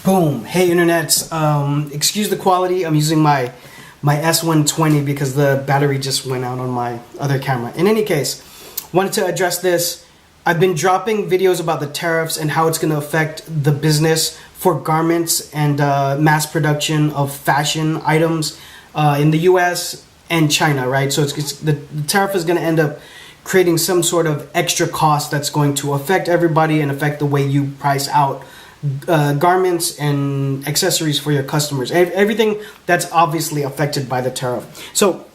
Boom. Hey internets, excuse the quality. I'm using my S120 because the battery just went out on my other camera. In any case, wanted to address this. I've been dropping videos about the tariffs and how it's going to affect the business for garments and mass production of fashion items in the US and China, right? So the tariff is going to end up creating some sort of extra cost that's going to affect everybody and affect the way you price out garments and accessories for your customers. Everything that's obviously affected by the tariff. So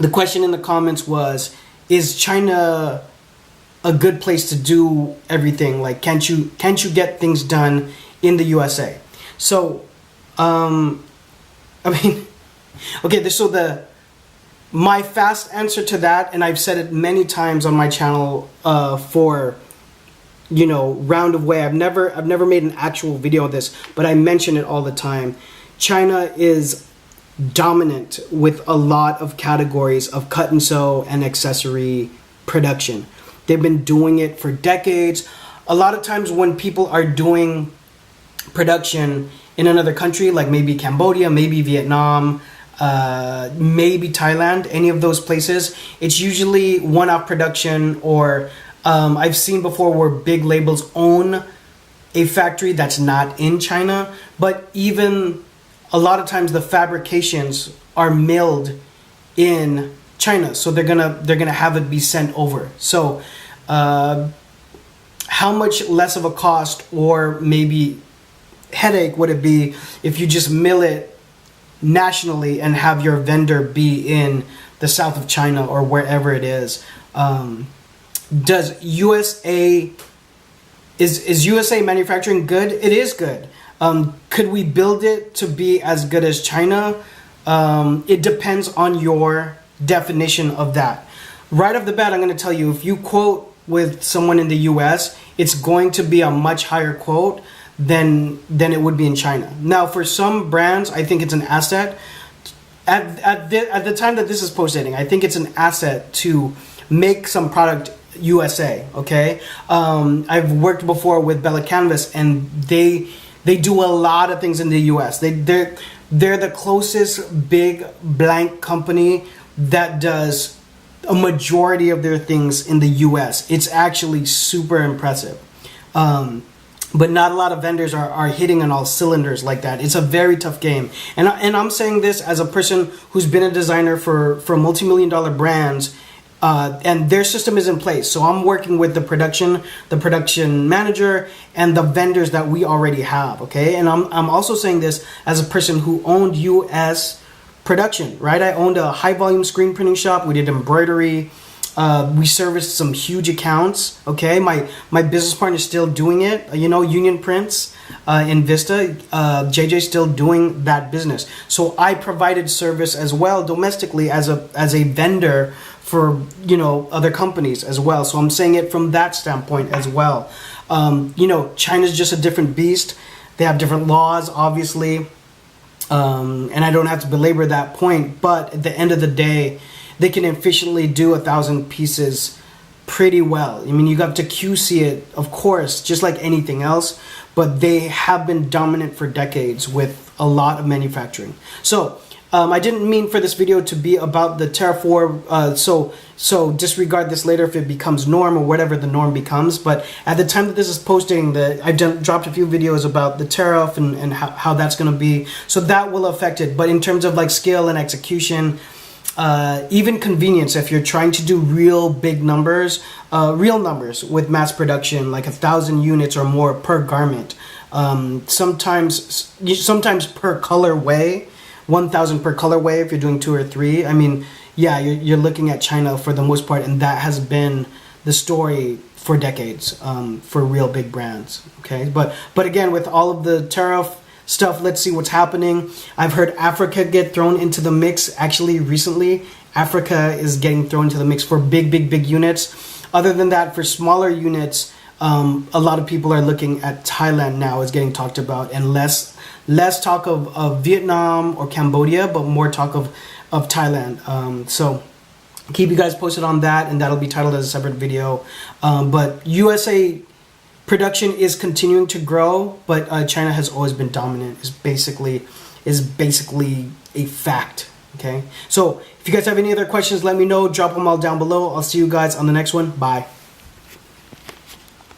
the question in the comments was, is China a good place to do everything? Like, can't you get things done in the USA? So, I mean, okay, so my fast answer to that, and I've said it many times on my channel for, you know, round of way. I've never made an actual video of this, but I mention it all the time. China is dominant with a lot of categories of cut and sew and accessory production. They've been doing it for decades. A lot of times when people are doing production in another country, like maybe Cambodia, maybe Vietnam, maybe Thailand, any of those places, it's usually one-off production, or I've seen before where big labels own a factory that's not in China, but even a lot of times the fabrications are milled in China, so they're gonna have it be sent over. So how much less of a cost or maybe headache would it be if you just mill it nationally and have your vendor be in the south of China or wherever it is? Is USA manufacturing good? It is good. Could we build it to be as good as China? It depends on your definition of that. Right off the bat, I'm going to tell you, if you quote with someone in the US, it's going to be a much higher quote than it would be in China. Now, for some brands, I think it's an asset. At the time that this is posting, I think it's an asset to make some product USA, okay? I've worked before with Bella Canvas, and they do a lot of things in the US. They're the closest big blank company that does a majority of their things in the US. It's actually super impressive. But not a lot of vendors are hitting on all cylinders like that. It's a very tough game. And I'm saying this as a person who's been a designer for multi-million-dollar brands, and their system is in place. So I'm working with the production manager, and the vendors that we already have, okay? And I'm also saying this as a person who owned US production, right? I owned a high-volume screen printing shop. We did embroidery. We serviced some huge accounts, okay? My business partner is still doing it. You know, Union Prints in Vista. JJ's still doing that business. So I provided service as well domestically as a vendor for, you know, other companies as well. So I'm saying it from that standpoint as well. You know, China's just a different beast. They have different laws, obviously. And I don't have to belabor that point, but at the end of the day, they can efficiently do 1,000 pieces pretty well. I mean, you got to QC it, of course, just like anything else, but they have been dominant for decades with a lot of manufacturing. So I didn't mean for this video to be about the tariff war, so disregard this later if it becomes norm or whatever the norm becomes. But at the time that this is posting, I've dropped a few videos about the tariff and how that's going to be. So that will affect it. But in terms of like scale and execution, even convenience, if you're trying to do real big numbers, real numbers with mass production, like 1,000 units or more per garment, sometimes per colorway, 1,000 per colorway if you're doing 2 or 3. I mean, yeah, you're looking at China for the most part, and that has been the story for decades for real big brands. Okay, but again, with all of the tariff stuff, let's see what's happening. I've heard Africa get thrown into the mix. Actually, recently, Africa is getting thrown into the mix for big units. Other than that, for smaller units, a lot of people are looking at Thailand now is getting talked about, and less talk of Vietnam or Cambodia, but more talk of Thailand. So keep you guys posted on that, and that'll be titled as a separate video. But USA Production is continuing to grow, but China has always been dominant. Is basically a fact. Okay. So if you guys have any other questions, let me know. Drop them all down below. I'll see you guys on the next one. Bye.